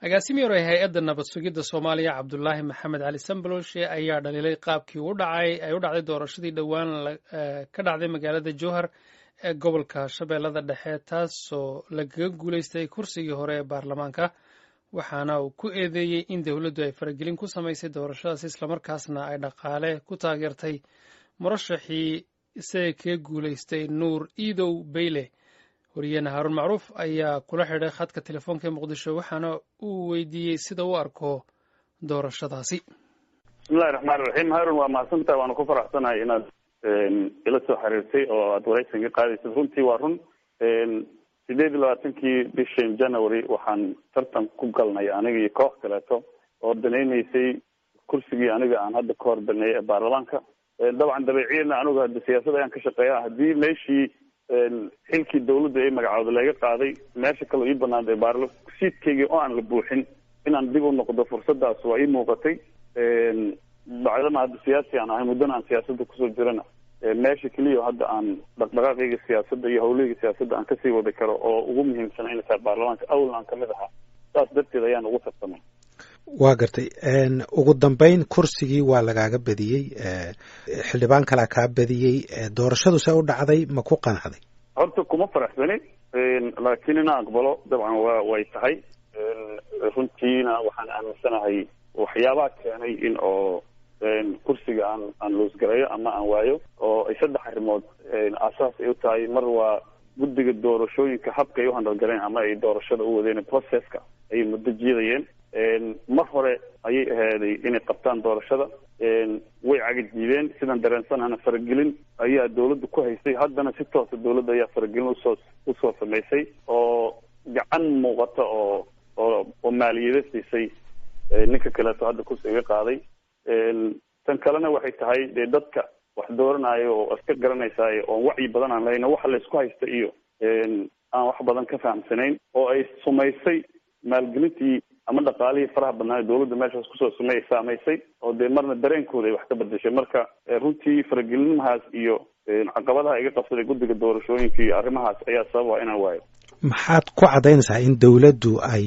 agaasimi hore hay-adda nabad sugidda soomaaliya cabdulaahi maxamed cali sambaloshe ayaa dhaliilay qaabkii ay u dhacday doorashadii dhowaan ka dhacday magaalada jowhar ee gobolka shabeellada dhexe taasoo lagaga guulaystay kursigii hore ee baarlamaanka waxaana uu ku eedeeyey in dowladdu ay faragelin ku samaysay doorashadaas islamarkaasna ay dhaqaale ku taageertay murashaxii isaga kaga guulaystay nuur iidow beyle wariyeene haaruun macruuf ayaa kula xidhay khadka telefoonka ee muqdisho waxaana uu weydiiyey sida u arko doorashadaasi. bismillahi raxmaani raxiim. haarun waa mahadsantaha, waana ku faraxsanahay inaad ila soo xiriirtay oo aada waraysan ka qaadaysad. runtii waa run 8-labaatankii bishan January waxaan tartan ku galnay aniga iyo koox kaleeto oo danaynaysay kursigii aniga aan hadda ka hor daneeyay ee baarlamaanka. dabcan dabeeciyadna anigu hadda siyaasad ayaan ka shaqeeya. haddii meeshii xilkii dawladda ay magacooda laga qaaday meesha kale ii banaanday siidkaygii oo aan la buuxin inaan dib u noqdo fursadaas waa ii muuqatay. bacdama hadda siyaasi aan ahay muddana aan siyaasadda kusoo jirana meesha keliya hadda aan dhaqdhaqaaqayga siyaasadda iyo hawlahayga siyaasadda aan kasii wadi karo oo ugu muhiimsan inay tahay baarlamaanka awalna aan kamid ahaa. saas darteed ayaan ugu tartamay. waa gartay. ugu dambeyn kursigii waa lagaaga badiyey, xildhibaan kalaa kaa badiyey. doorashadu see u dhacday ma ku qanacday? horta kuma faraxsani, laakiin inaan aqbalo dabcan way tahay. runtiina waxaan aaminsanahay waxyaabaha keenay in oo kursiga aan loosgarayo ama aan waayo oo ay 3 arrimood aasaas ay u tahay. mar waa guddiga doorashooyinka habka ay u handalgaleen ama ay doorashada u wadeen processka ayay muddo jiidayeen. mar hore ayay ahaaday inay qabtaan doorashada, way cagajiideen. sidaan dareensanahana faragelin ayaa dawladda ku haysay. haddana si toosa dawladda ayaa faragelin usoo samaysay oo gacan muuqata oo maaliyada siisay ninka kaleeto hadda kursiga qaaday. tan kalena waxay tahay dee dadka wax dooranayo oo iska garanaysaay oon wacyi badan aan lahayn waxa la isku haysta iyo aan wax badan ka fahamsanayn oo ay sumaysay maalgelintii ama dhaqaalihii faraha badnaa dawladda meeshaas kusoo saamaysay oo dee marna dareenkooda ay wax ka bedeshay. marka runtii faragelinimahaas iyo caqabadaha iga qabsaday guddiga doorashooyinka iyo arrimahaas ayaa sababa inaan waayo. maxaad ku caddaynaysaa in dawladdu ay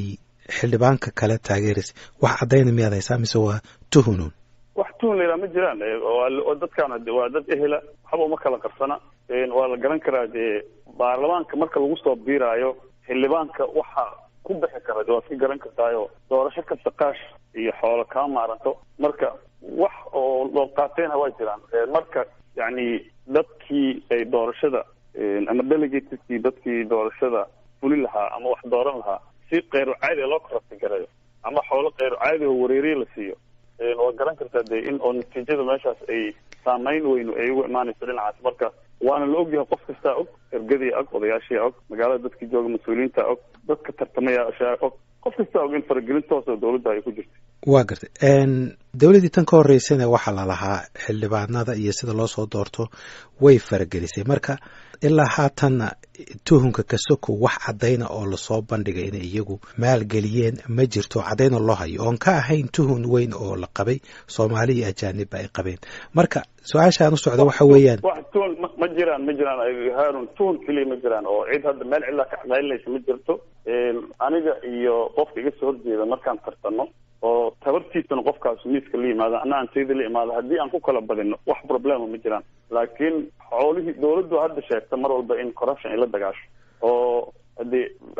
xildhibaanka kale taageeraysay? wax caddayna miyaad haysaa mise waa tuhunuun? wax tuhun la yidhaha ma jiraan. oo dadkaan waa dad ehela, waxba uma kala qarsana. waa la garan karaa dee baarlamaanka marka lagu soo biiraayo xildhibaanka waxa ku bixi kara waad ka garan kartaayo doorasho kasta qaash iyo xoolo kaa maaranto. marka wax oo loo qaateenha waa jiraan. marka yacni dadkii ay doorashada ama delegateskii dadkii doorashada fuli lahaa ama wax dooran lahaa si kayru caadi loo korabti garayo ama xoolo kayru caadi oo wareeriye la siiyo, waad garan kartaa dee in oo natiijada meeshaas ay saamayn weynu ay ugu imaanayso dhinacaas. marka waana la ogyahay qof kastaa og, ergadii og, odayaashii og, magaalada dadkii jooga mas-uuliyiinta og, dadka tartamayaashaa og, qof kastaa og in faragelin toos oo dawladda ay ku jirto. waa gartay. dawladdii tan ka horreysana waxaa la lahaa xildhibaanada iyo sida loo soo doorto way faragelisay. marka ilaa haatanna tuhunka kasoko wax caddayna oo lasoo bandhigay inay iyagu maalgeliyeen ma jirto caddayna loo hayo oon ka ahayn tuhun weyn oo la qabay soomaali iyo ajaanibba ay qabeen. marka su-aashaan u socda waxa weeyaan wax tuhun ma jiraan haarun. tuhun keliya ma jiraan oo cid hadda meel cidlaa ka cadaynaysa ma jirto. aniga iyo qofka iga soo horjeeda markaan tartanno oo tabartiisana qofkaas miiska la yimaado ana aan tayda la imaado haddii aan ku kala badino wax problema ma jiraan. laakiin xoolihii dawladdu hadda sheegta mar walba in corruption ay la dagaasho oo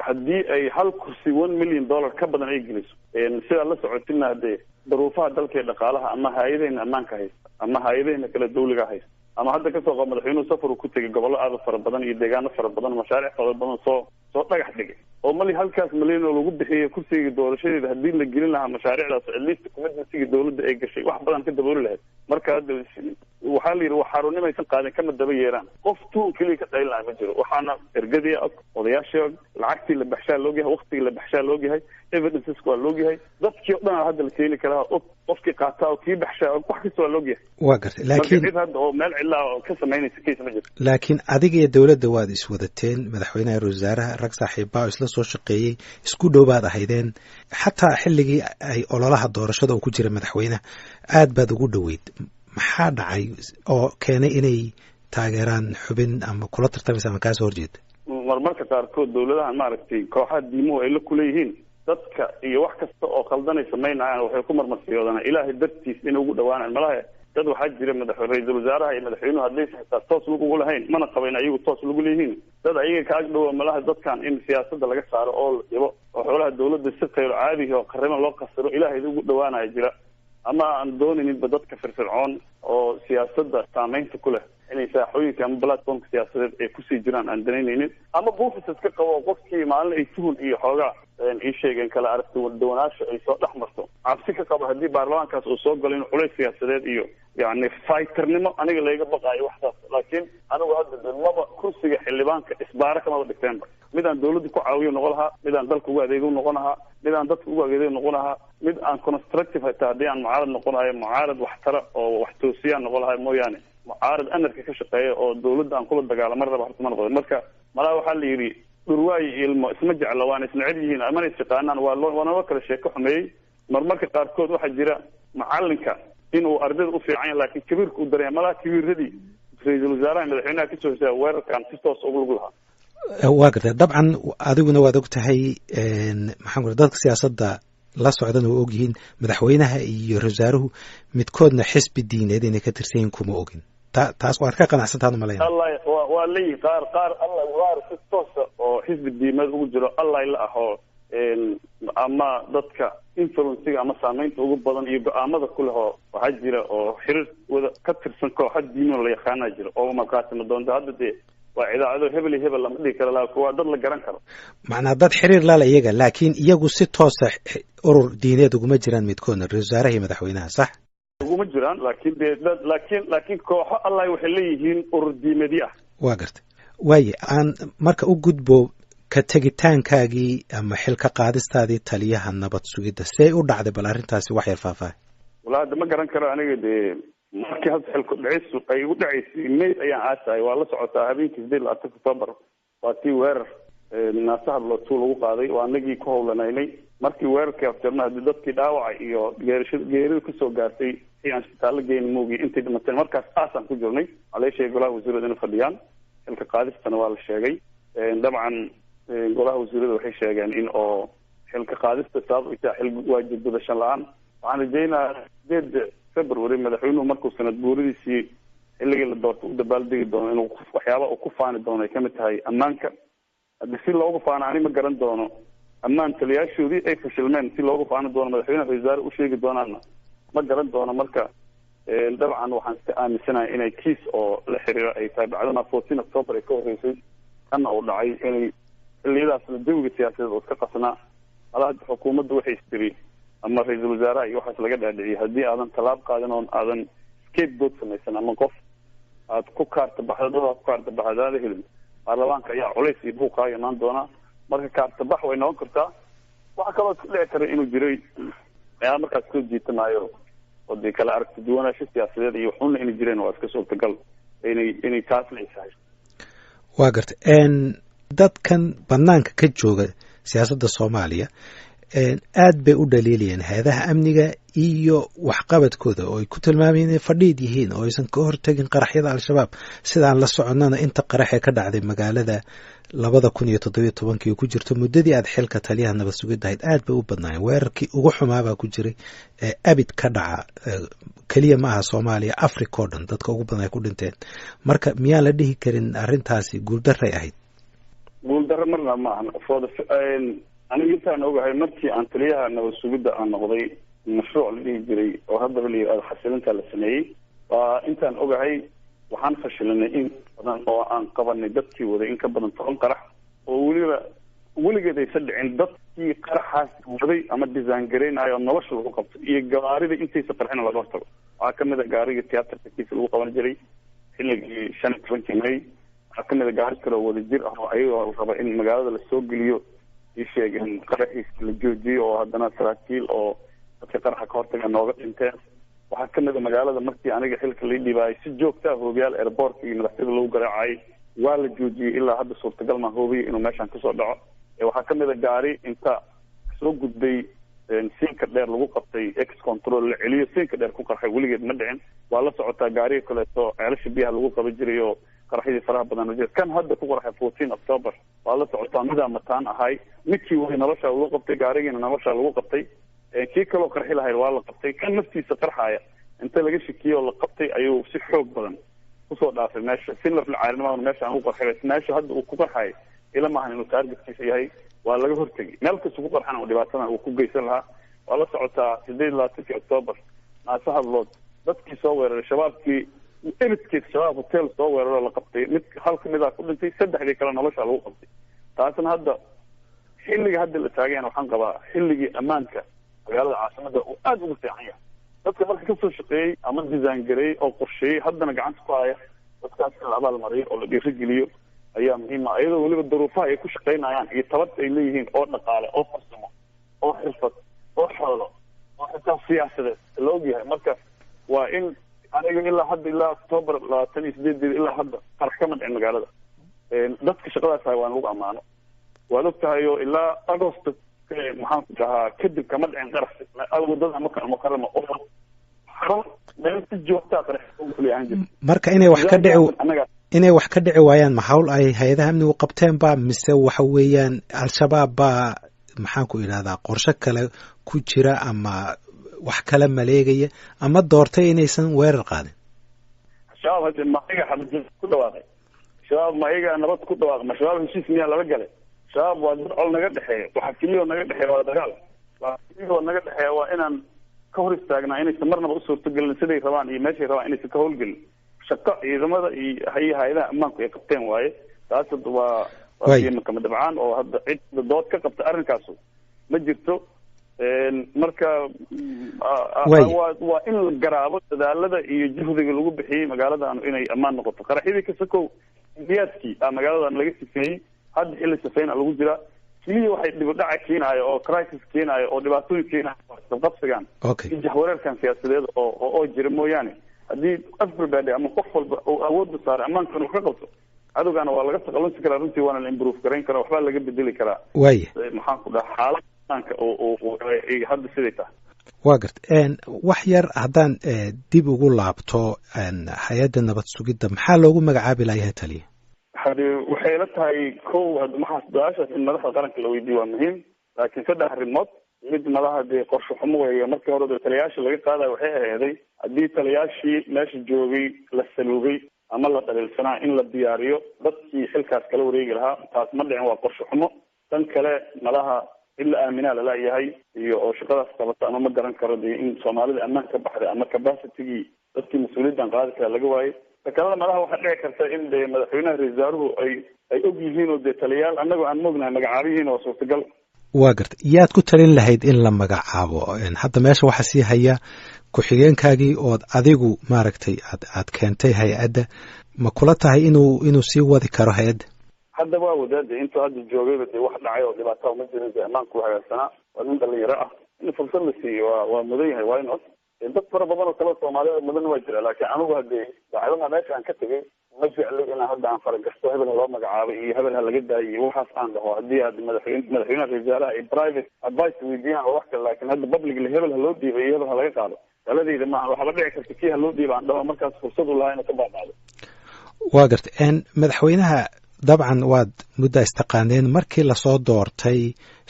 haddii ay hal kursi $1 million ka badan ay geliso sidaa la socotina haddee daruufaha dalka ee dhaqaalaha ama hay-adahayna ammaanka haysta ama hay-adahayna kale dawliga haysta ama hadda kasoo qaba madaxweynuhu safaru ku tegay gobollo aada fara badan iyo deegaano fara badan mashaariic fara badan soo dhagax dhigay oo mali halkaas malyan oo lagu bixiyay kursiga doorashadeeda haddii la gelin lahaa mashaariicdaas atleast commitmentsiga dawladda ay gashay wax badan ka dabooli lahayd. marka hadda waxaa la yidhi wax xaarunimaysan qaadin kama daba yeeraan. qof tuun keliya ka dhayl lahaa ma jiro. waxaana ergadii og, odayaashii og, lacagtii la baxshaa loogyahay, waktigii la baxshaa loogyahay, evidenceska waa loogyahay. dadkii o dhan hadda la keeni karaa og, qofkii qaataa oo kii baxshaa og, wax kasta waa loogyahay. waa gartay. laakiin cid hadda oo meel cidlaa oo ka samaynaysa case ma jirto. laakiin adiga iyo dawladda waad iswadateen, madaxweynaha ra-iisul wasaaraha rag saaxiibbaa isla soo shaqeeyey, isku dhow baad ahaydeen. xataa xilligii ay ololaha doorashada uu ku jira madaxweynaha aad baad ugu dhoweyd. maxaa dhacay oo keenay inay taageeraan xubin ama kula tartamaysa ama kaasoo horjeeda? marmarka qaarkood dawladahan maaragtay kooxaha diimuhu ay la kuleeyihiin dadka iyo wax kasta oo khaldanay samaynayaan waxay ku marmarsiyoodaan ilaahay dartiis inay ugu dhawaanaan malaha dad waxaa jira ra-iisul wasaaraha iyo madaxweynuhu haddaysa xitaa toos lagugu lahayn mana qaba in ayagu toos lagu leeyihiin dad ayaga ka agdhowa malaha dadkan in siyaasadda laga saaro oo la dhibo oo xoolaha dawladda si qaylo caadihi oo qarriban loo qasiro ilaahay ugu dhawaanaya jira ama aan doonaninba dadka firfircoon oo siyaasadda saamaynta ku leh inay saaxooyinka ama platformka siyaasadeed ay kusii jiraan aan danaynaynin ama buufisas ka qabo qofkii maalin ay tuhun iyo xoogaa ii sheegeen kala aragti wadawanaasha ay soo dhex marto cabsi ka qabo haddii baarlamaankaas uu soo galo in culays siyaasadeed iyo yani fighternimo aniga layga baqaayo waxtaas laakiin anigu hadda maba kursiga xildhibaanka isbaara kamaba dhigteenba midaan dawladda ku caawiyo noqon lahaa midaan dalka ugu adeego noqon lahaa midaan dadka ugu adeego noqon lahaa mid aan constructive hataa haddii aan mucaarad noqonayo mucaarad waxtara oo wax toosiyaan noqon lahay mooyaane mucaarad anarka ka shaqeeya oo dawladda aan kula dagaalama raba horta ma noqdo marka malaa waxaa la yidhi dhurwaayo ilmo isma jecla waana isneceb yihiin amana isyaqaanaan waa naba kala sheeko xumeeyey marmarka qaarkood waxaa jira macalinka inuu ardayda u fiican yahay laakiin kabiirka u dareema malaha kabiiradii ra-iisul wasaaraha madaxweynaha kasoo hesaya weerarkan si toos ugu lug lahaa waa gartay dabcan adiguna waad og tahay maxaan ku dadka siyaasadda la socdana waa ogyihiin madaxweynaha iyo ra-isul wasaaruhu midkoodna xisbi diineed inay ka tirsan yihiin kuma ogin taas waad ka qanacsantaad malayna waa leeyihin qaar alla qaar si toosa oo xisbi diimeed ugu jiro alla la aho ama dadka influenciga ama saamaynta ugu badan iyo go-aamada ku leh oo waxaa jira oo xiriir wada ka tirsan kooxa diino la yaqaana jira oo markaasina doonta hadda dee waa idaacado hebel iyo hebel lama dhihi karo laakiin waa dad la garan karo macnaa dad xiriir lala iyaga laakiin iyagu si toosa urur diineed uguma jiraan midkoodna ra-isul wasaaraha iyo madaxweynaha sax uguma jiraan laakiin dee laakiin kooxo allah waxay leeyihiin urur diimeedyo ah waa gartay waaye aan marka u gudbo ka tegitaankaagii ama xilka qaadistaadii taliyaha nabad sugidda see u dhacday bal arrintaasi wax yar faahfaahay wala hadda ma garan karo aniga dee markii hadda xilku dhicisu ay ugu dhacaysay may ayaan aasahay waa la socotaa habeenkii 8 October waa tii weerar naasaha lootuu lagu qaaday waa anagii ku howlanaynay markii weerarkii afjarna haddii dadkii dhaawacay iyo geerida kasoo gaartay si aan isbitaallo geyn moogi intay dhimateen markaas aasaan ku jirnay maleeshiya golaha wasiirada inay fadhiyaan xilka qaadistana waa la sheegay dabcan golaha wasiirada waxay sheegeen in oo xilka qaadista sabab ay tahay xil waajib gudashan la-aan waxaan rajaynayaa 8 February madaxweynuhu markuu sanad guuradiisii xilligii la doortay u dabaaldegi doono inuu waxyaaba uu ku faani doono ay kamid tahay ammaanka haddii si loogu faano ani ma garan doono ammaan taliyaashoodii ay fashilmeen si loogu faani doono madaxweynaha ra-isul wasaare u sheegi doonaana ma garan doono marka dabcan waxaan iska aaminsanahay inay kiis oo la xiriira ay tahay bacdana 14 October ay ka horreysay kana uu dhacay inay xilliyadaasna jawiga siyaasadeed oo iska qasnaa malaha xukuumadda waxay istiri ama ra-iisul wasaaraha iyo waxaas laga dhaadhiciyay haddii aadan tallaab qaadin oon aadan scapegoat samaysan ama qof aad ku kaarta baxdadaad ku kaarta baxdaada helin baarlamaanka ayaa culays iyo buuqaaga imaan doonaa marka kaarta bax way noqon kartaa waxaa kaloo isku dhici kara inuu jiray ayaa markaas soo jiitamaayo oo dee kala aragti duwanaansho siyaasadeed iyo waxuna inay jireen waa iska suurtagal inay taas la isahay waa gartay dadkan banaanka ka jooga siyaasadda Soomaaliya aad bay u dhaliilayeen hay'adaha amniga iyo waxqabadkooda oo ay ku tilmaamayeen inay fadhiid yihiin oo aysan ka hortagin qaraxyada al-shabaab sidaan la soconana inta qaraxee ka dhacday magaalada 2017 oo ku jirto muddadii aad xilka taliyaha nabad sugidda aad bay u badnaayeen weerarkii ugu xumaaba ku jiray abid ka dhaca kaliya ma aha Soomaaliya Africa oo dhan dadka ugu badan ay ku dhinteen marka miyaan la dhihi karin arrintaasi guuldarray ahayd guuldarro marna ma ahan aniga intaan ogahay markii aan taliyaha nabad sugidda aan noqday mashruuc la dhihi jiray oo haddaba la yidhahdo xasilinta la sameeyey waa intaan ogahay waxaan fashilinay in badan oo aan qabanay dadkii waday in ka badan 10 qarax oo weligeed aysan dhicin dadkii qaraxaas waday ama design gareynayo nolosha lagu qabto iyo gawaarida intaysa qarxina laga hortago waxaa kamid a gaariga tiyaatarka kiisa lagu qaban jiray xilligii 15 May waxaa kamid a gaari kale oo wada jir ah oo ayagoo raba in magaalada lasoo geliyo sheegeen qaraxiisa la joojiyo oo haddana saraakiil oo dadka qaraxa ka hortaga nooga dhinteen waxaa kamid a magaalada markii aniga xilka la dhibaayay si joogta ah hoobiyaal airport iyo madaxtooyada lagu garaacay waa la joojiyey ilaa hadda suurtagal ma hoobiyo inuu meeshan kasoo dhaco waxaa kamid a gaari inta soo gudbay siinka dheer lagu qabtay ex control la celiyo siinka dheer ku qarxay weligeed ma dhicin waa la socotaa gaariga kaleeto ceelasha biyaha lagu qaban jiray oo qaraxyadii faraha badan oo jira kan hadda ku qarxay 14 October waa la socotaa midaa mataan ahay midkii way nolosha lagu qabtay gaarigiina nolosha lagu qabtay kii kaloo qarxi lahayd waa la qabtay kan naftiisa qarxaya inta laga shakiyo la qabtay ayuu si xoog badan kusoo dhaafay meesha sinlaf lacaarinimada meesha aan u qarxay meesha hadda uu ku qarxay ila maahan inuu taargetkiisa yahay waa laga hortagay meel kasta ku qarxana oo dhibaatada uu ku geysan lahaa waa la socotaa 28 October naasaha hadlood dadkii soo weeraray shabaabkii eridkiisa shabaab hotel soo weeraro la qabtay mid hal ka mid ah ku dhintay saddexdii kale nolosha lagu qabtay taasna hadda xilliga hadda la taagayna waxaan qabaa xilligii ammaanka magaalada caasimada uu aad ugu fiican yahay dadka marka kasoo shaqeeyey ama design gareeyey oo qorsheeyey haddana gacanta ku haya dadkaas in la abaalmariyo oo la dhiirigeliyo ayaa muhiima iyadoo weliba duruufaha ay ku shaqaynayaan iyo tabad ay leeyihiin oo dhaqaale oo farsamo oo xirfad oo xoolo oo xitaa siyaasadeed la ogyahay marka waa in aniga ilaa hadda ilaa October 28 ilaa hadda qarax kama dhicin magaalada dadka shaqadaas hay waan lagu amaano waad ogtahay oo ilaa August maxaan ku dhahaa kadib kama dhicin qarax wadada ama kama karama oo xaram meel si joogta qarax ugu leeyahay marka inay wax ka dhici waayaan maxawl ay hay'adaha amnigu qabteen ba mise waxa weeyaan al-shabaab ba maxaan ku ilaadaa qorshe kale ku jira ama wax kala maleegaya ama doortay inaysan weerar qaadin shabaab hadda maaga xabad ku dhawaaqay shabaab maaga nabad ku dhawaaqay ma shabaab heshiis miyaa laga galay shabaab waa dad col naga dhaxeeyo waxa kaliya naga dhaxeeyo waa dagaal waa kaliya naga dhaxeeyo waa inaan ka hor istaagnaa inaysan marnaba u suurtagelin siday rabaan iyo meeshay rabaan inaysan ka howlgelin shaqo ciidamada iyo hay'adaha ammaanku ay qabteen waaye taas waa kama dabcaan oo hadda cid dood ka qabta arrinkaas ma jirto marka waa in la garaabo dadaalada iyo juhdiga lagu bixiyey magaaladan inay ammaan noqoto qaraxyadii ka sokow diyaadkii magaaladan laga sifeeyey hadda xilli sifeeyna lagu jira kaliya waxay dhibdhaca keenayo oo crisis keenayo oo dhibaatooyin keenayo qabsigan iyo jahwareerkan siyaasadeed oo jira mooyaane haddii everybody ama qof walba uu awood u saaro ammaankan uu ka qabto cadowgana waa laga taqalusi karaa runtii waana la improve garayn karaa waxbaa laga bedeli karaa maxaan ku dhaha xaalad ammaanka oo hadda siday tahay waa garta wax yar haddaan dib ugu laabto hay-adda nabad sugidda maxaa loogu magacaabi layahay taliya waxay la tahay kow hadda maxaas su-aashaas in madaxda qaranka la weydiiyo waa muhiim laakiin saddex arrimood mid madaxa dee qorshe xumo weeye markii hore dee taliyayaasha laga qaadayo waxay aheeday haddii taliyayaashii meesha joogay la saluugay ama la dhaliilsanaa in la diyaariyo dadkii xilkaas kala wareegi lahaa taas ma dhicin waa qorshe xumo tan kale madaha in la aaminaa lalayahay iyo oo shaqadaas qabata ama ma garan karo dee in soomaalida ammaan ka baxday ama capacitigii dadkii mas-uuliyaddan qaadi kara laga waayey takalada madaha waxaa dhici karta in dee madaxweynaha ra-isul wasaaruhu ay og yihiin oo dee taliyayaal annagoo aan moognahay magacaabihiin oo suurtagal waa garta yaad ku talin lahayd in la magacaabo hadda meesha waxaa sii haya ku-xigeenkaagii ood adigu maaragtay aad keentay hay-adda ma kula tahay inuu sii wadi karo hay-adda hadda waa wadaada intuu hadda joogayba dee wax dhacay oo dhibaataa ma jirin dee ammaanku hagaagsanaa waa nin dhalinyaro ah in fursad la siiyo waa mudan yahay waa inod dad fara badan oo kale soomaalida mudan waa jira laakiin anigu hadee dacwadaha meesha aan ka tegay ma jeclo inaan hadda aan faragasto hebel ha loo magacaabay iyo hebel ha laga daayo iyo waxaas aan dhaho haddii aad madaxweynaha ra-isul wasaaraha ay private advice weydiiyaan oo wax kale laakiin hadda publicly hebel ha loo dhiibay iyo hebel ha laga qaado taladeyda maaha waxaaba dhici karta kii ha loo dhiiba aan dhaho markaas fursad u lahaa inuu ka baabacdo waa garta madaxweynaha dabcan waad mudda istaqaaneen markii lasoo doortay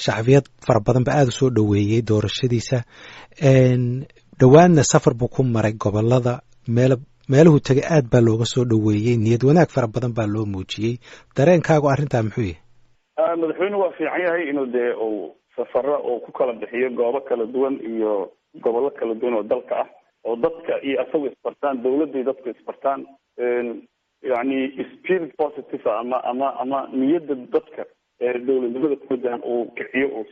shacbiyad fara badan ba aada u soo dhoweeyey doorashadiisa dhowaanna safar buu ku maray gobolada meeluhu tegay aad baa looga soo dhoweeyey niyad wanaag fara badan baa loo muujiyey dareenkaagu arrintaa muxuu yahay madaxweynuhu waa fiican yahay inuu dee uu safaro uu ku kala bixiyo goobo kala duwan iyo gobollo kala duwan oo dalka ah oo dadka iyo asagu isbartaan dawladda iyo dadku isbartaan yani spirit positive ama niyadda dadka dawladnimada ku wajahan uu kiciyo uu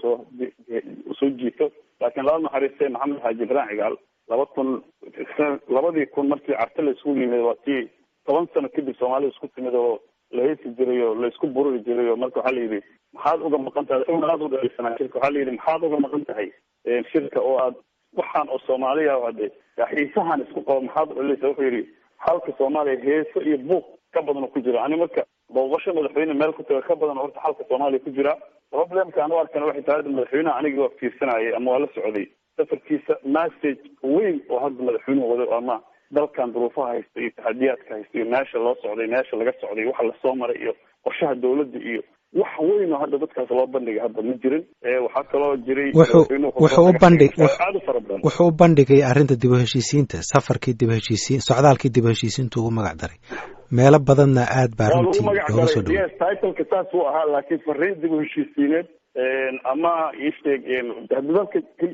soo jiito laakiin laba naxariistay maxamed xaaji ibrahim cigaal 2000 markii carte la isku yimid waa tii 10 sano kadib soomaalida isku timid oo la heesi jiray oo la isku bururi jiray oo marka waxaa la yidhi maxaad uga maqan tahay aad u dhalisanaa shirka waxaa la yidhi maxaad uga maqan tahay shirka oo aad waxaan oo soomaaliya hade xiisahan isku qabo maxaad u dhalisa wuxuu yidhi xalka soomaaliya heeso iyo buuq ka badan oo ku jira ani marka booqasho madaxweyne meel ku taga ka badan horta xalka soomaaliya ku jira problemka aan u arkana waxay tahay madaxweynaha aniga waa fiirsanayay ama waa la socday safarkiisa message weyn oo hadda madaxweynuhu waday ama dalkan duruufaha haysta iyo taxadiyaadka haysta iyo meesha loo socday meesha laga socday waxa lasoo maray iyo qorshaha dawladda iyo wax weyn oo hadda dadkaas loo bandhigay hadda ma jirin. Waxaa kaloo jiray wuxuu u bandhigay arrinta dib u heshiisiinta, safarkii dib u heshiisiin, socdaalkii dib u heshiisiinta ugu magac daray meelo badanna aad baa runtii looga soo dhaway. titleka saas uu ahaa, laakiin fariin dib u heshiisiineed ama isheeg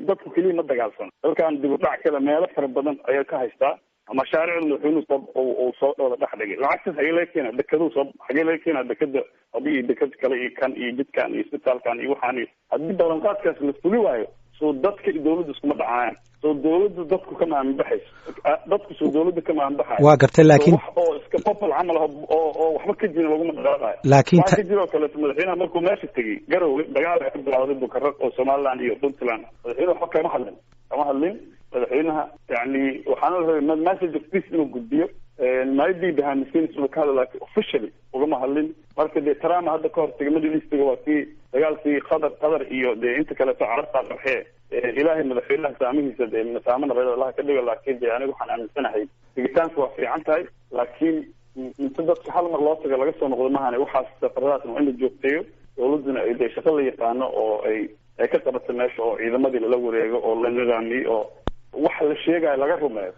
dadku keliya ma dagaalsan. dalkan dib u dhac kale meelo fara badan ayaa ka haystaa. mashaariicda madaxweynuhu soo wada dhex dhigay. lacagtaas xagee laga keenaa? dekaduu xagee laga keenaa? dekada abi iyo dekad kale iyo kan iyo jidkan iyo isbitaalkan iyo waxaan. haddii ballanqaadkaas la fuli waayo, soo dadka iyo dawladda iskuma dhacayaan. soo dawladda dadku ka maaminbaxayso. dadku soo dawladda ka maaminbaxayo. waa gartay, laakiin wax oo iska popol camal oo waxba ka jirin laguma dhaqaaqayo. laakiin waxaa ka jira oo kaleeto madaxweynaha markuu meesha tegey garowe dagaal ka bilawday bukarad oo somaliland iyo puntland. madaxweyne waxba kama hadlin madaxweynaha yani waxaana la rabay message of peace inuu gudbiyo. maybe behind the scenes inuu ka hadlo, laakiin officially ugama hadlin. marka dee Trump hadda ka hortagay middle eastiga waa kii dagaalkii qatar iyo dee inta kaleeto carabta qarxee. ilaahay madaxweynaha saamihiisa dee masaamana reer Allah ka dhigo. laakiin dee anigu waxaan aaminsanahay digitaanku waa fiican tahay, laakiin inta dadka hal mar loo tago laga soo noqdo mahane. waxaas safaradaas waa in la joogteeyo. dawladduna ay dee shaqo la yaqaano oo ay ka qabato meesha, oo ciidamadii lala wareego oo la nidaamiyo oo waxa la sheegayo laga rumeeyo.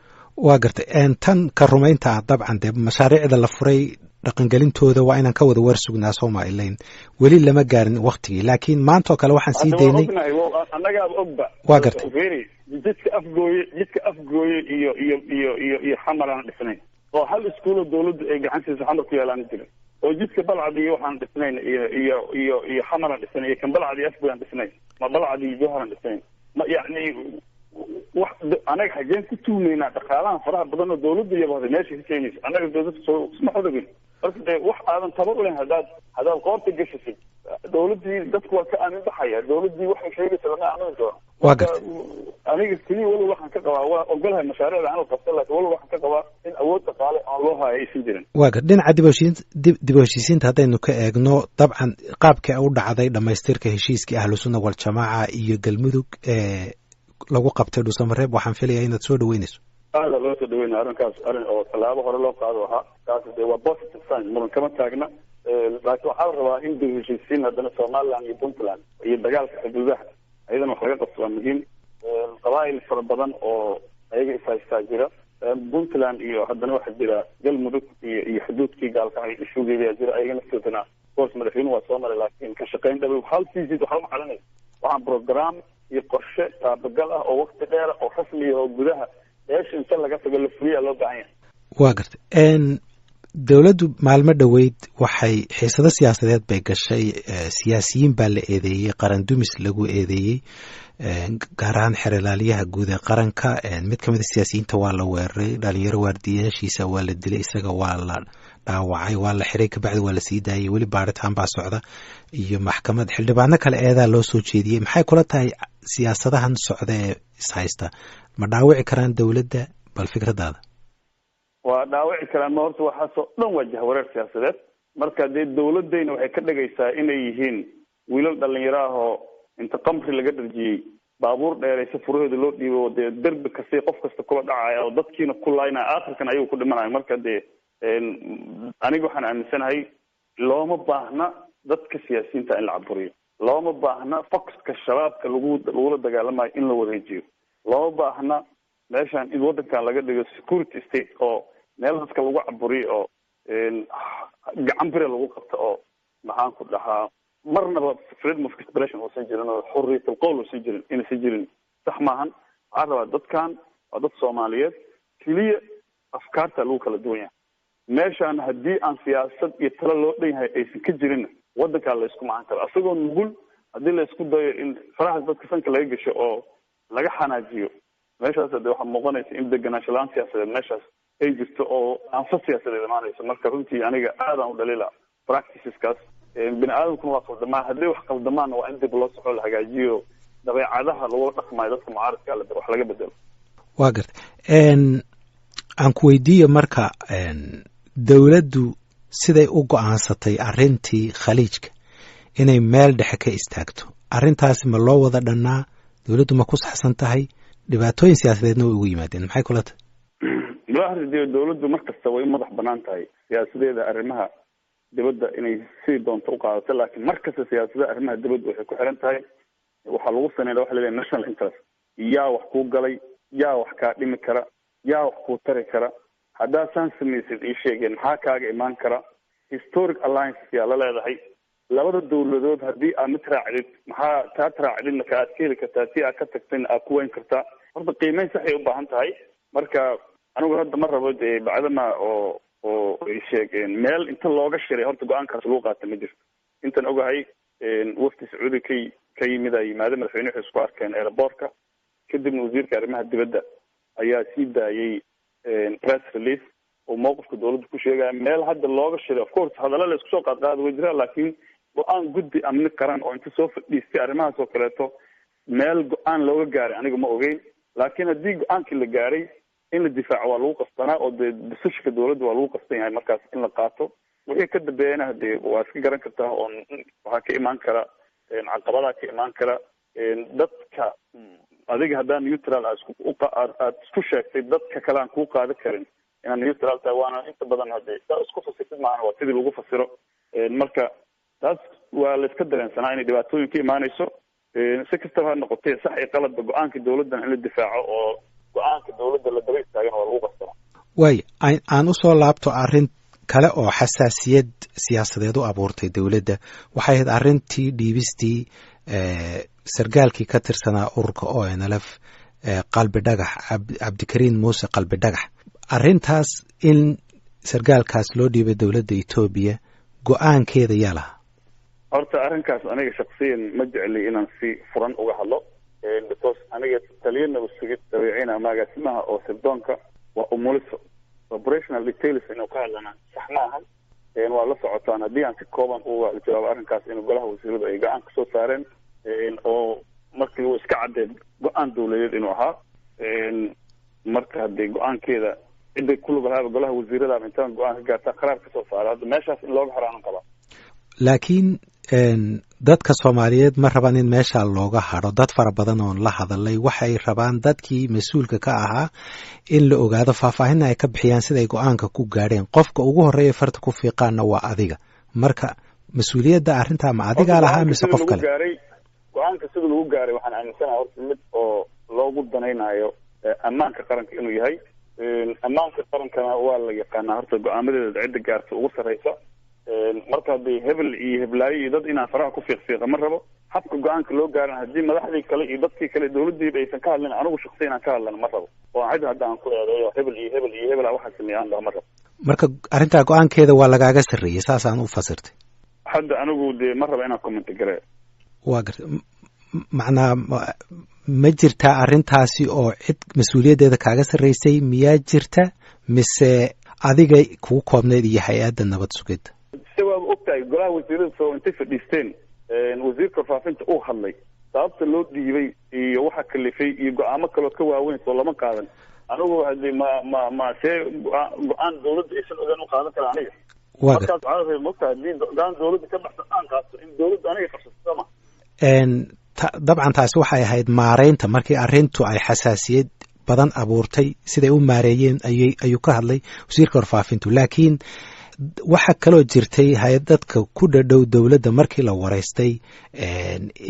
waa gartay. tan ka rumaynta ah dabcan dee mashaariicda la furay dhaqangelintooda waa inaan ka wada war sugnaa Soomaaliland. weli lama gaarin waqtigii, laakiin maanta oo kale waxaan sii daynay annagaaba ogba. waa gartay. jidka afgooye iyo xamar aan dhisnayn, oo hal iskuuloo dawladdu ay gacantiisa xamar ku yaalaan jirin. oo jidka balcad iyo waxaan dhisnayn iyo xamar aan dhisnayn, iyo kan balcad iyo afgooye aan dhisnayn, ma balcad iyo jowhar aan dhisnayn. ma yani wax anaga xageen ku tuumaynaa dhaqaalaha faraha badan oo dawladda iyaba meesha ka keenaysa. annaga dawladda isma xodogin. marka dee wax aadan tabar u lahayn haddaad qoorta gashatid, dawladdii dadku waa ka aamin baxaya. dawladdii waxay sheegaysa lama aamini doono. waa gartay. aniga keliya walow waxaan ka qabaa, waa ogolahay mashaariicda aan la qabto, laakiin walow waxaan ka qabaa in awood dhaqaale aan loo hayo aysan jirin. waa gartay. dhinaca dib u heshiisiinta haddaynu ka eegno, dabcan qaabkii u dhacday dhamaystirka heshiiskii ahlusunna waljamaaca iyo galmudug lagu qabtay dhuusamareeb, waxaan filayaa inaad soo dhaweynayso. aada loo soo dhaweynaya. arrinkaas arrin oo tallaabo hore loo qaado ahaa. taasi dee waa positive sign, muran kama taagna. laakiin waxaa la rabaa in dib u heshiisiin haddana somaliland iyo puntland iyo dagaalka xuduudaha ayadana wax laga qabto waa muhiim. qabaa'il fara badan oo ayaga ishaystaa jira. puntland iyo haddana waxaa jira galmudug iyo xuduudkii gaalkacay ishugeedaa jira. ayaga naftoodana course madaxweynuhu waa soo maray, laakiin ka shaqayn dhabow hal visit waxba ma calanayso. waxaan program iyo qorshe taabagal ah oo waqti dheer oo rasmi ah oo gudaha meesha inta laga tago la fuliyaa loo baahan yahay. waa gartay. dawladdu maalmo dhoweyd waxay xiisado siyaasadeed bay gashay. siyaasiyiin baa la eedeeyey, qaran dumis lagu eedeeyey, gaar ahaan xeralaaliyaha guud ee qaranka. mid ka mid a siyaasiyiinta waa la weeraray, dhalinyaro waardiyaashiisa waa la dilay, isaga waa la dhaawacay, waa la xiray, kabacdi waa la sii daayay. weli baaritaan baa socda iyo maxkamad. xildhibaano kale eedaa loo soo jeediyey. maxay kula tahay siyaasadahan socda ee ishaysta? ma dhaawici karaan dawladda? bal fikradaada. waa dhaawici karaan. ma horta waxaasoo dhan waa jahwareer siyaasadeed. marka dee dawladayna waxay ka dhigaysaa inay yihiin wiilal dhalinyaro ah oo inta qamri laga dharjiyey baabuur dheeraysa furaheeda loo dhiibo, dee derbi kasta qof kasta kula dhacaya oo dadkiina ku laynaya, aakhirkan ayagu ku dhimanayo. marka dee aniga waxaan aaminsanahay looma baahna dadka siyaasiyiinta in la caburiyo. looma baahna foxka shabaabka lagula dagaalamayo in la wareejiyo. looma baahna meeshaan in waddankan laga dhigo security state oo meel dadka lagu caburiyo oo gacan bire lagu qabto oo maxaan ku dhahaa marnaba freedom of expression uusan jirin oo xurriyatul qowl uusan jirin inaysan jirin. sax maahan. waxaa rabaa dadkan waa dad Soomaaliyeed, keliya afkaarta lagu kala duwan yahay. meeshaan haddii aan siyaasad iyo talo loo dhan yahay aysan ka jirin, waddankaa la isku macaan karo. asagoo nugul haddii la isku dayo in farahaas dadka sanka laga gasho oo laga xanaajiyo, meeshaas de waxaa muuqanaysa in deganaansho la-aan siyaasadeed meeshaas ay jirto oo aanfa siyaasadeed imaanayso. marka runtii aniga aadaan u dhaliila practiceskaas. bini aadamkuna waa qaldamaa. hadday wax qaldamaanna waa in dib loo soco, la hagaajiyo, dabeecadaha lagula dhaqmayo dadka mucaaradka wax laga bedelo. waa gartay. aan ku weydiiyo marka, dawladdu siday u go-aansatay arrintii khaliijka inay meel dhexe ka istaagto, arrintaasi ma loo wada dhannaa? dawladdu ma ku saxsan tahay? dhibaatooyin siyaasadeedna way ugu yimaadeen. maxay kula tahay? madaxda dawladdu markasta way u madax banaan tahay siyaasadeeda arrimaha dibadda inay sidii doonto u qaadato, laakiin markasta siyaasada arrimaha dibadda waxay ku xiran tahay waxaa lagu sameynaya waxa la leeyahay national interest. yaa wax kuu galay, yaa wax kaa dhimi kara, yaa wax kuu tari kara, haddaa saan samaysid ii sheegeen maxaa kaaga imaan kara. historic alliance yaa la leedahay labada dawladood, haddii aad mid raacdid maxaa taad raacdidna ka aad ka heli kartaa, si aad ka tagtayna aad ku weyn kartaa. horta qiimeyn saxay u baahan tahay. marka anigu hadda ma rabo dee bacdama oo ay sheegeen meel inta looga shiray horta go-aankaas lagu qaata ma jirto. intan ogahay wafdi sacuudi ka yimid ay yimaade madaxweynuhu waxay isku arkeen airportka, kadibna wasiirka arrimaha dibadda ayaa sii daayay press release oo mowqifka dawladda ku sheegaya meel hadda looga shiray. of course hadalla la isku soo qaadqaada way jiraan, laakiin go-aan guddi amni qaran oo inta soo fadhiistay arrimahaas oo kaleeto meel go-aan looga gaaray aniga ma ogeyn. laakiin haddii go-aankii la gaaray in la difaaco waa lagu qastanaa, oo dee decisionka dawladda waa lagu qastan yahay markaas in la qaato. wixii ka dambeeyana hadee waa iska garan kartaa oo waxaa ka imaan kara caqabadaa ka imaan kara. dadka adiga haddaa neutral aad isku sheegtay dadka kale aan kuu qaadan karin inaad neutral tahay, waana inta badan hadee saa isku fasirtid maahana waa sidii lagu fasiro. marka taas waa la iska dareensanaa inay dhibaatooyin ka imaanayso. si kastaba ha noqotee sax iyo qaladba go-aanka dawladdan in la difaaco oo go-aanka dawladda la daba istaagana waa lagu qastana. waayo aan usoo laabto arrin kale oo xasaasiyad siyaasadeed u abuurtay dawladda, waxay ahayd arrintii dhiibistii sargaalkii ka tirsanaa ururka ONLF qalbi dhagax cabdikariin muuse qalbi dhagax. arrintaas in sargaalkaas loo dhiibay dawladda Ethiopia go-aankeeda yaa lahaa? horta arrinkaas aniga shaksiyan ma jecli inaan si furan uga hadlo, because aniga taliyana usugid dabeecina magaasimaha oo sirdoonka waa umuliso operational details inuu ka hadlana sax ma ahan. waa la socotaan haddii aan si kooban uga jawaabo arrinkaas in golaha wasiiradu ay go-aan kasoo saareen oo markii uu iska caddeed go-aan dawladeed inuu ahaa. marka haddii go-aankeeda ciday ku lug lahaaba golaha wasiirada intaan go-aan ka gaartaa qaraar kasoo saara, hadda meeshaas in looga haraanan qabaa. laakiin dadka Soomaaliyeed ma rabaan in meesha looga haro. dad fara badan oo la hadalay waxay rabaan dadkii mas'uulka ka ahaa in la ogaado, faahfaahin ay ka bixiyaan sida ay go-aanka ku gaadheen. qofka ugu horeeya farta ku fiiqaana waa adiga. marka mas-uuliyadda arrintaa ma adigaa lahaa mise qof kale? go-aanka sida lagu gaaray waxaan aaminsanahay horta mid oo loogu danaynayo ammaanka qaranka inuu yahay. ammaanka qarankana waa la yaqaanaa horta go-aamadeeda cidda gaarta ugu sarreysa. marka haddii hebel iyo heblaayo iyo dad inaan faraha ku fiiqfiiqa ma rabo. habka go-aanka loo gaaran haddii madaxdii kale iyo dadkii kale dawladdiiba aysan ka hadlin, anigu shaksiyan inaan ka hadlana ma rabo. oo cid hadda aan ku eedeeyo hebel iyo hebel iyo hebel waxaa sameeyaan dhaha ma rabo. marka arrintaa go-aankeeda waa lagaaga sarreeyey, saasaan u fasirtay. hadda anigu dee ma raba inaan comment gareeyo. waa gartay. macnaa ma jirtaa arrintaasi oo cid mas-uuliyaddeeda kaaga sarreysay miyaa jirta, mise adiga kugu koobneyd iyo hay-adda nabad sugidda? se waaba ogtahay golaha wasiirada soo intay fadhiisteen wasiirka faafinta uu hadlay, sababta loo dhiibay iyo waxa kalifay iyo go-aamo kaloo ka waaweyn soo lama qaadan. anigu hadii ma see go-aan dawladda aysan ogaan u qaadan kara aniga. markaas waxaa mogtahay haddii go-aan dawladda ka baxsan aan qaato in dawladda aniga qabsato sama. dabcan taasi waxay ahayd maareynta markii arrintu ay xasaasiyad badan abuurtay, siday u maareeyeen ayuu ka hadlay wasiirka warfaafintu. laakiin waxa kaloo jirtay hay-ad dadka ku dhadhow dawladda markii la wareystay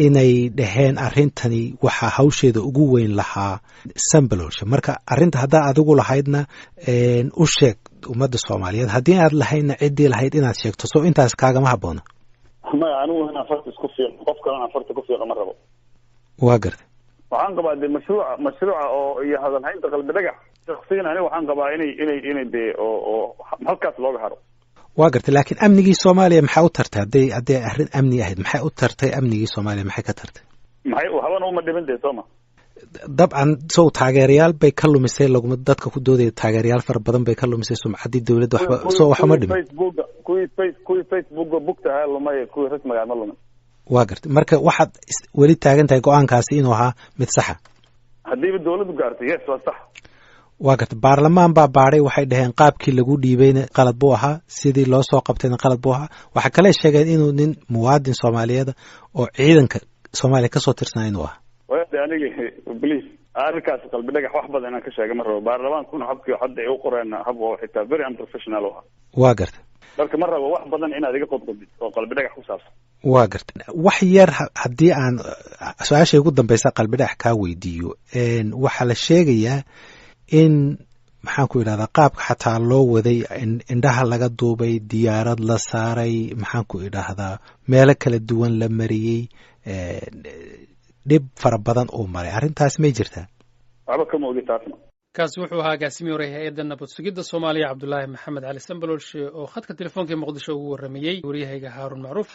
inay dhaheen arrintani waxaa hawsheeda ugu weyn lahaa sambalolsha. marka arrinta haddaa adigu lahaydna u sheeg ummadda Soomaaliyeed, haddii aad lahaydna ciddii lahayd inaad sheegto, soo intaas kaagama habboona? maya anigu inaan farta isku fiiqo, qof kalena farta ku fiiqa ma rabo. waa gartay. waxaan qabaa dee mashruuca oo iyo hadalhaynta qalbi dhagax shaksiyan aniga waxaan qabaa inay dee oo halkaas looga haro. waa gartay. laakiin amnigii Soomaaliya maxay u tartay? hadday arrin amni ahayd maxay u tartay? amnigii Soomaaliya maxay ka tartay? maxay habana uma dhiban dee sooma. dabcan sow taageerayaal bay ka lumisay, laguma dadka ku doodaya taageerayaal fara badan bay ka lumisay sumcaddii dawladda. waxuma dhimin. kuwii facebooka bugtaha lumay, kuwii rasmiga ma lumin. waa gartay. marka waxaad weli taagan tahay go-aankaasi inuu ahaa mid saxa? haddiiba dawladdu gaartay yes waa sax. waa gartay. baarlamaan baa baadhay, waxay dhaheen qaabkii lagu dhiibayna qalad buu ahaa, sidii loo soo qabtayna qalad buu ahaa. waxaa kale sheegeen inuu nin muwaadin Soomaaliyeed oo ciidanka Soomaaliya kasoo tirsanaa inuu ahaa. aniga please arrinkaas qalbi dhagax wax badan inaan ka sheega ma rabo baarlamaankuna habkii hadda ay u qoreen hab oo xitaa very unprofessional ah waa garta marka ma rabo wax badan inaad iga qodqodid oo qalbi dhagax ku saabsan waa garta wax yar haddii aan su-aashay ugu dambaysa qalbi dhagax kaa weydiiyo waxaa la sheegayaa in maxaan ku idhahdaa qaabka xataa loo waday indhaha laga duubay diyaarad la saaray maxaan ku idhaahdaa meelo kala duwan la mariyey dhib fara badan uu maray arrintaas may jirtaa waxba kama ogi taasna kaasi wuxuu ahaa agaasimiye hore hay-adda nabad sugidda soomaaliya cabdulaahi maxamed cali sambaloolshe oo khadka telefoonka ee muqdisho ugu warramayey waryahayga haarun macruuf